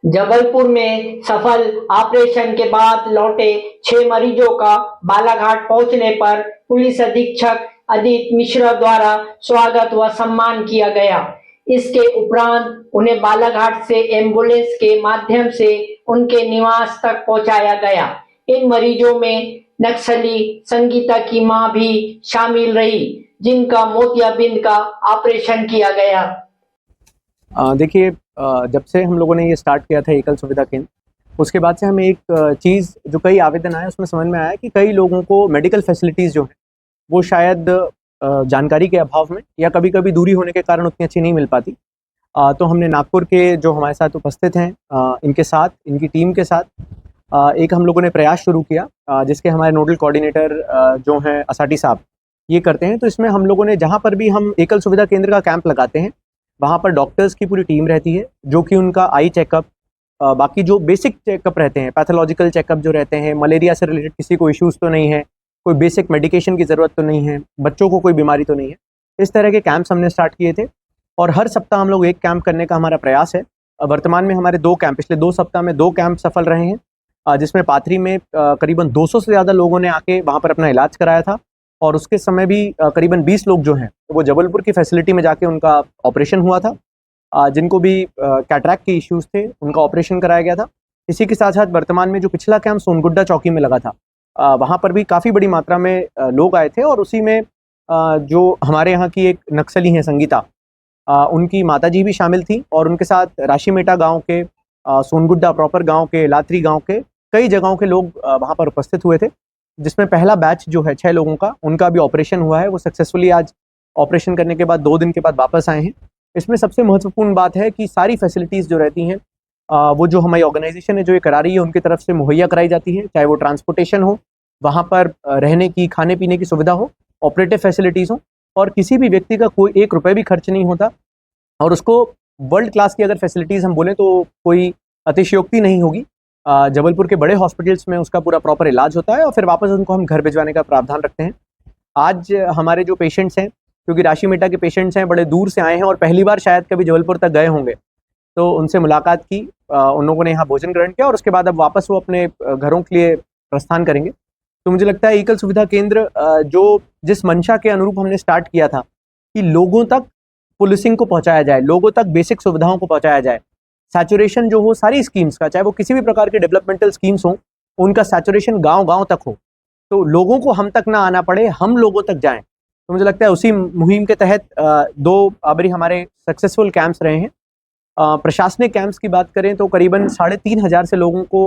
जबलपुर में सफल ऑपरेशन के बाद लौटे 6 मरीजों का बालाघाट पहुंचने पर पुलिस अधीक्षक अदित मिश्रा द्वारा स्वागत व सम्मान किया गया। इसके उपरांत उन्हें बालाघाट से एम्बुलेंस के माध्यम से उनके निवास तक पहुंचाया गया। इन मरीजों में नक्सली संगीता की मां भी शामिल रही, जिनका मोतियाबिंद का ऑपरेशन किया गया। देखिए, जब से हम लोगों ने ये स्टार्ट किया था एकल सुविधा केंद्र, उसके बाद से हमें एक चीज़ जो कई आवेदन आए उसमें समझ में आया कि कई लोगों को मेडिकल फैसिलिटीज़ जो हैं वो शायद जानकारी के अभाव में या कभी कभी दूरी होने के कारण उतनी अच्छी नहीं मिल पाती। तो हमने नागपुर के जो हमारे साथ उपस्थित हैं इनके साथ, इनकी टीम के साथ एक हम लोगों ने प्रयास शुरू किया, जिसके हमारे नोडल कोऑर्डिनेटर जो हैं असाटी साहब ये करते हैं। तो इसमें हम लोगों ने जहाँ पर भी हम एकल सुविधा केंद्र का कैंप लगाते हैं वहाँ पर डॉक्टर्स की पूरी टीम रहती है, जो कि उनका आई चेकअप, बाकी जो बेसिक चेकअप रहते हैं, पैथोलॉजिकल चेकअप जो रहते हैं, मलेरिया से रिलेटेड किसी को इश्यूज़ तो नहीं है, कोई बेसिक मेडिकेशन की ज़रूरत तो नहीं है, बच्चों को कोई बीमारी तो नहीं है, इस तरह के कैंप्स हमने स्टार्ट किए थे। और हर सप्ताह हम लोग एक कैंप करने का हमारा प्रयास है। वर्तमान में हमारे 2 कैंप, पिछले 2 सप्ताह में 2 कैंप सफल रहे हैं, जिसमें पाथरी में करीबन 200 से ज़्यादा लोगों ने आके वहाँ पर अपना इलाज कराया था। और उसके समय भी करीबन 20 लोग जो हैं वो जबलपुर की फैसिलिटी में जाके उनका ऑपरेशन हुआ था। जिनको भी कैटरैक्ट के इश्यूज़ थे उनका ऑपरेशन कराया गया था। इसी के साथ साथ वर्तमान में जो पिछला कैंप सोनगुड्डा चौकी में लगा था, वहाँ पर भी काफ़ी बड़ी मात्रा में लोग आए थे। और उसी में जो हमारे यहाँ की एक नक्सली हैं संगीता, उनकी माताजी भी शामिल थी और उनके साथ राशीमेटा गांव के, सोनगुड्डा प्रॉपर गांव के, लात्री गांव के कई जगहों के लोग वहाँ पर उपस्थित हुए थे, जिसमें पहला बैच जो है 6 लोगों का, उनका भी ऑपरेशन हुआ है। वो सक्सेसफुली आज ऑपरेशन करने के बाद 2 दिन के बाद वापस आए हैं। इसमें सबसे महत्वपूर्ण बात है कि सारी फैसिलिटीज़ जो रहती हैं वो जो हमारी ऑर्गेनाइजेशन है जो ये करा रही है उनकी तरफ से मुहैया कराई जाती है, चाहे वो ट्रांसपोर्टेशन हो, वहाँ पर रहने की, खाने पीने की सुविधा हो, ऑपरेटिव फैसिलिटीज़ हो, और किसी भी व्यक्ति का कोई 1 रुपये भी खर्च नहीं होता। और उसको वर्ल्ड क्लास की अगर फैसिलिटीज़ हम बोलें तो कोई अतिशयोक्ति नहीं होगी। जबलपुर के बड़े हॉस्पिटल्स में उसका पूरा प्रॉपर इलाज होता है और फिर वापस उनको हम घर भिजवाने का प्रावधान रखते हैं। आज हमारे जो पेशेंट्स हैं, क्योंकि राशीमेटा के पेशेंट्स हैं, बड़े दूर से आए हैं और पहली बार शायद कभी जबलपुर तक गए होंगे, तो उनसे मुलाकात की, उन लोगों ने यहाँ भोजन ग्रहण किया और उसके बाद अब वापस वो अपने घरों के लिए प्रस्थान करेंगे। तो मुझे लगता है एकल सुविधा केंद्र जो जिस मंशा के अनुरूप हमने स्टार्ट किया था कि लोगों तक पुलिसिंग को पहुँचाया जाए, लोगों तक बेसिक सुविधाओं को पहुँचाया जाए, सैचुरेशन जो हो सारी स्कीम्स का, चाहे वो किसी भी प्रकार के डेवलपमेंटल स्कीम्स हों, उनका सैचुरेशन गाँव-गाँव तक हो, तो लोगों को हम तक ना आना पड़े, हम लोगों तक जाएं। तो मुझे लगता है उसी मुहिम के तहत 2 अबरी हमारे सक्सेसफुल कैंप्स रहे हैं। प्रशासनिक कैंप्स की बात करें तो करीबन 3,500 से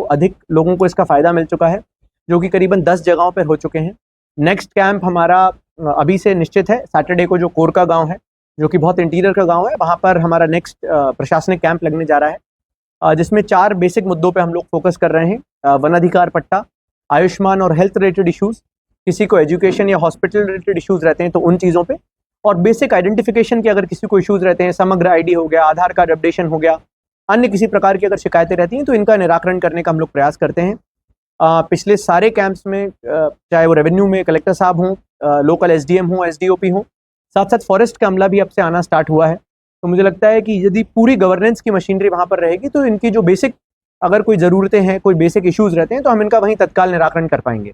अधिक लोगों को इसका फ़ायदा मिल चुका है, जो कि करीबन 10 जगहों पर हो चुके हैं। नेक्स्ट कैंप हमारा अभी से निश्चित है, सैटरडे को जो कोरका गाँव है, जो कि बहुत इंटीरियर का गाँव है, वहाँ पर हमारा नेक्स्ट प्रशासनिक कैंप लगने जा रहा है, जिसमें 4 बेसिक मुद्दों पे हम लोग फोकस कर रहे हैं। वनाधिकार पट्टा, आयुष्मान और हेल्थ रिलेटेड इश्यूज़, किसी को एजुकेशन या हॉस्पिटल रिलेटेड इश्यूज़ रहते हैं तो उन चीज़ों पे, और बेसिक आइडेंटिफिकेशन के अगर किसी को इश्यूज़ रहते हैं, समग्र आईडी हो गया, आधार कार्ड अपडेशन हो गया, अन्य किसी प्रकार की अगर शिकायतें रहती हैं तो इनका निराकरण करने का हम लोग प्रयास करते हैं। पिछले सारे कैंप्स में चाहे वो रेवेन्यू में कलेक्टर साहब हों, लोकल एसडीएम हों, एसडीओपी हों, साथ साथ फॉरेस्ट का अमला भी अब से आना स्टार्ट हुआ है। तो मुझे लगता है कि यदि पूरी गवर्नेंस की मशीनरी वहाँ पर रहेगी तो इनकी जो बेसिक अगर कोई ज़रूरतें हैं, कोई बेसिक इश्यूज़ रहते हैं तो हम इनका वहीं तत्काल निराकरण कर पाएंगे।